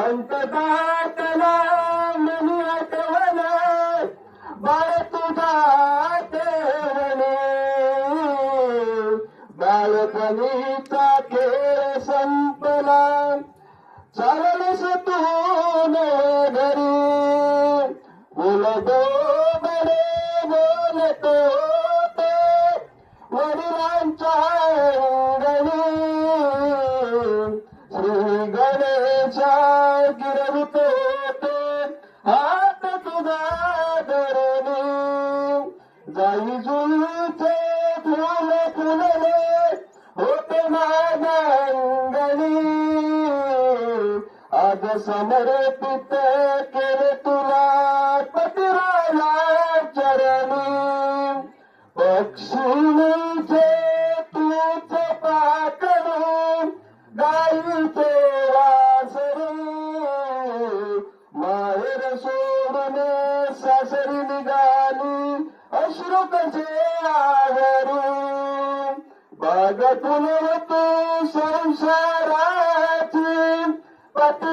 संकटातला मनी आठवण बाळ तुझा ठेवणे बाळपणीचा खेळ संपला चाललीस तू घरी बोलतो बरे बोलतो ते वडिलांच्या अंगणी श्री गणेशा गिरवितो ते हात तुझा धरणी जाई जुळचे फुल फुलले होते माझ्या अंगणी आज समर्पित केले तुला पतिराला चरणी पक्षीचे तूच पाकळून गाईचे वासरी माहेर सोडून सासरी निघाली अश्रू कसे आवरू बागतून तू संसाराची पती